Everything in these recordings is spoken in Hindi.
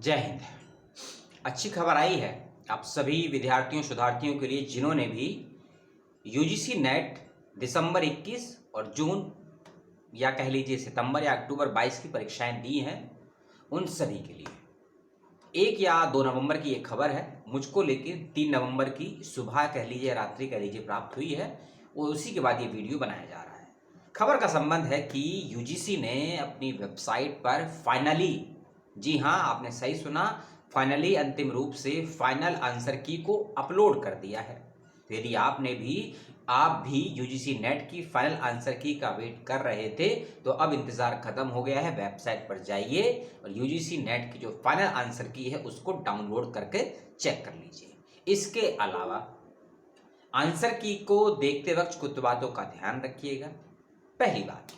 जय हिंद। अच्छी खबर आई है आप सभी विद्यार्थियों शोधार्थियों के लिए जिन्होंने भी यूजीसी नेट दिसंबर 21 और जून या कह लीजिए सितंबर या अक्टूबर 22 की परीक्षाएं दी हैं। उन सभी के लिए 1 या 2 नवंबर की एक खबर है मुझको, लेकिन 3 नवंबर की सुबह कह लीजिए रात्रि कह लीजिए प्राप्त हुई है और उसी के बाद ये वीडियो बनाया जा रहा है। खबर का संबंध है कि यूजीसी ने अपनी वेबसाइट पर फाइनली, जी हाँ आपने सही सुना, फाइनली अंतिम रूप से फाइनल आंसर की को अपलोड कर दिया है। तो यदि आप भी यूजीसी नेट की फाइनल आंसर की का वेट कर रहे थे तो अब इंतजार खत्म हो गया है। वेबसाइट पर जाइए और यूजीसी नेट की जो फाइनल आंसर की है उसको डाउनलोड करके चेक कर लीजिए। इसके अलावा आंसर की को देखते वक्त कुछ बातों का ध्यान रखिएगा। पहली बात,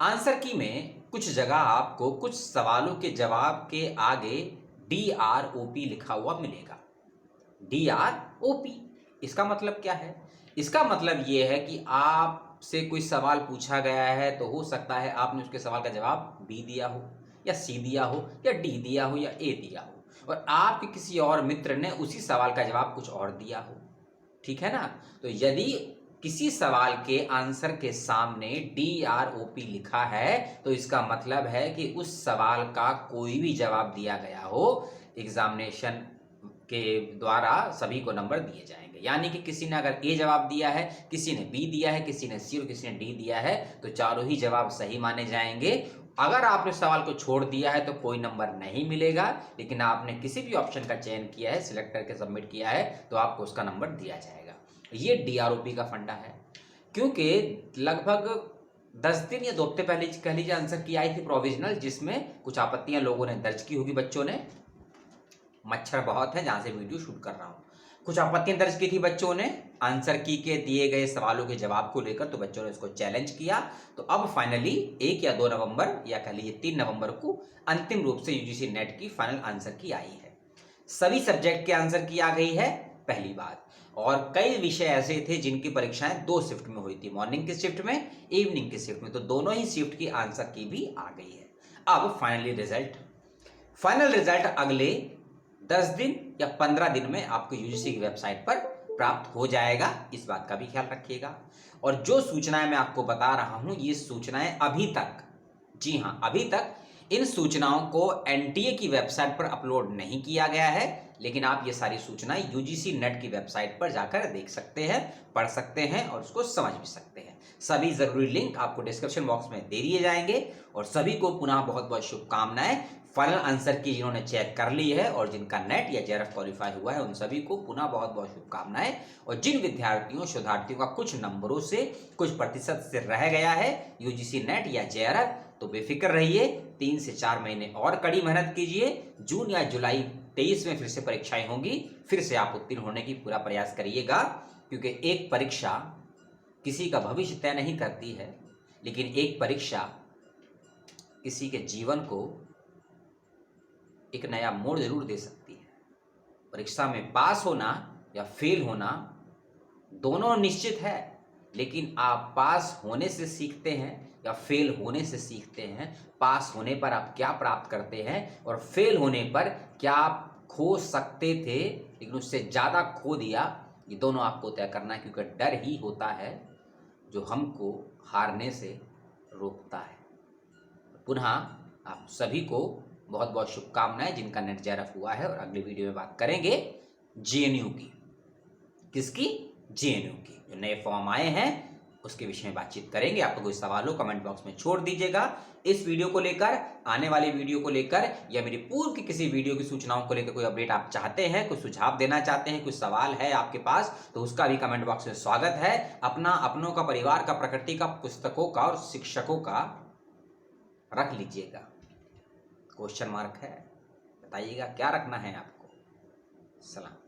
आंसर की में कुछ जगह आपको कुछ सवालों के जवाब के आगे DROP लिखा हुआ मिलेगा। DROP इसका मतलब क्या है? इसका मतलब यह है कि आपसे कोई सवाल पूछा गया है तो हो सकता है आपने उसके सवाल का जवाब B दिया हो या C दिया हो या D दिया हो या A दिया हो और आपके किसी और मित्र ने उसी सवाल का जवाब कुछ और दिया हो। ठीक है ना? तो यदि किसी सवाल के आंसर के सामने DROP लिखा है तो इसका मतलब है कि उस सवाल का कोई भी जवाब दिया गया हो, एग्जामिनेशन के द्वारा सभी को नंबर दिए जाएंगे। यानी कि किसी ने अगर A जवाब दिया है, किसी ने B दिया है, किसी ने C और किसी ने D दिया है तो चारों ही जवाब सही माने जाएंगे। अगर आपने सवाल को छोड़ दिया है तो कोई नंबर नहीं मिलेगा, लेकिन आपने किसी भी ऑप्शन का चयन किया है, सिलेक्ट करके सबमिट किया है तो आपको उसका नंबर दिया जाएगा। ये DROP का फंडा है। क्योंकि लगभग 10 दिन या 2 हफ्ते पहले कह लीजिए आंसर की आई थी प्रोविजनल, जिसमें कुछ आपत्तियां लोगों ने दर्ज की होगी। बच्चों ने, मच्छर बहुत है जहां से वीडियो शूट कर रहा हूं, कुछ आपत्तियां दर्ज की थी बच्चों ने आंसर की के दिए गए सवालों के जवाब को लेकर, तो बच्चों ने इसको चैलेंज किया। तो अब फाइनली 1 या 2 नवंबर या कह लीजिए 3 नवंबर को अंतिम रूप से यूजीसी नेट की फाइनल आंसर की आई है। सभी सब्जेक्ट के आंसर की आ गई है, पहली बात। और कई विषय ऐसे थे जिनकी परीक्षाएं 2 शिफ्ट में हुई थी, मॉर्निंग की शिफ्ट में, इवनिंग की शिफ्ट में, तो दोनों ही शिफ्ट की आंसर की भी आ गई है। अब फाइनल रिजल्ट अगले 10 दिन या 15 दिन में आपको यूजीसी की वेबसाइट पर प्राप्त हो जाएगा। इस बात का भी ख्याल रखिएगा। और जो सूचनाएं मैं आपको बता रहा हूं, ये सूचनाएं अभी तक, जी हां अभी तक इन सूचनाओं को एनटीए की वेबसाइट पर अपलोड नहीं किया गया है, लेकिन आप ये सारी सूचनाएं यूजीसी नेट की वेबसाइट पर जाकर देख सकते हैं, पढ़ सकते हैं और उसको समझ भी सकते हैं। सभी जरूरी लिंक आपको डिस्क्रिप्शन बॉक्स में दे दिए जाएंगे। और सभी को पुनः बहुत बहुत शुभकामनाएं। फाइनल आंसर की जिन्होंने चेक कर ली है और जिनका नेट या जेआरएफ क्वालिफाई हुआ है उन सभी को पुनः बहुत बहुत शुभकामनाएं। और जिन विद्यार्थियों शोधार्थियों का कुछ नंबरों से, कुछ प्रतिशत से रह गया है यूजीसी नेट या जेआरएफ, तो बेफिक्र रहिए। 3 से 4 महीने और कड़ी मेहनत कीजिए। जून या जुलाई 23 में फिर से परीक्षाएं होंगी, फिर से आप उत्तीर्ण होने की पूरा प्रयास करिएगा। क्योंकि एक परीक्षा किसी का भविष्य तय नहीं करती है, लेकिन एक परीक्षा किसी के जीवन को एक नया मोड़ जरूर दे सकती है। परीक्षा में पास होना या फेल होना दोनों निश्चित है, लेकिन आप पास होने से सीखते हैं या फेल होने से सीखते हैं। पास होने पर आप क्या प्राप्त करते हैं और फेल होने पर क्या आप खो सकते थे लेकिन उससे ज़्यादा खो दिया, ये दोनों आपको तय करना है। क्योंकि डर ही होता है जो हमको हारने से रोकता है। पुनः आप सभी को बहुत बहुत शुभकामनाएं जिनका नेट जेआरएफ हुआ है। और अगली वीडियो में बात करेंगे जेएनयू की। किसकी? जेएनयू की। जो नए फॉर्म आए हैं उसके विषय में बातचीत करेंगे। आपको कोई सवाल हो कमेंट बॉक्स में छोड़ दीजिएगा। इस वीडियो को लेकर, आने वाली वीडियो को लेकर या मेरी पूर्व की किसी वीडियो की सूचनाओं को लेकर कोई अपडेट आप चाहते हैं, कोई सुझाव देना चाहते हैं, कोई सवाल है आपके पास, तो उसका भी कमेंट बॉक्स में स्वागत है। अपना, अपनों का, परिवार का, प्रकृति का, पुस्तकों का और शिक्षकों का रख लीजिएगा। क्वेश्चन मार्क है, बताइएगा क्या रखना है आपको। सलाम।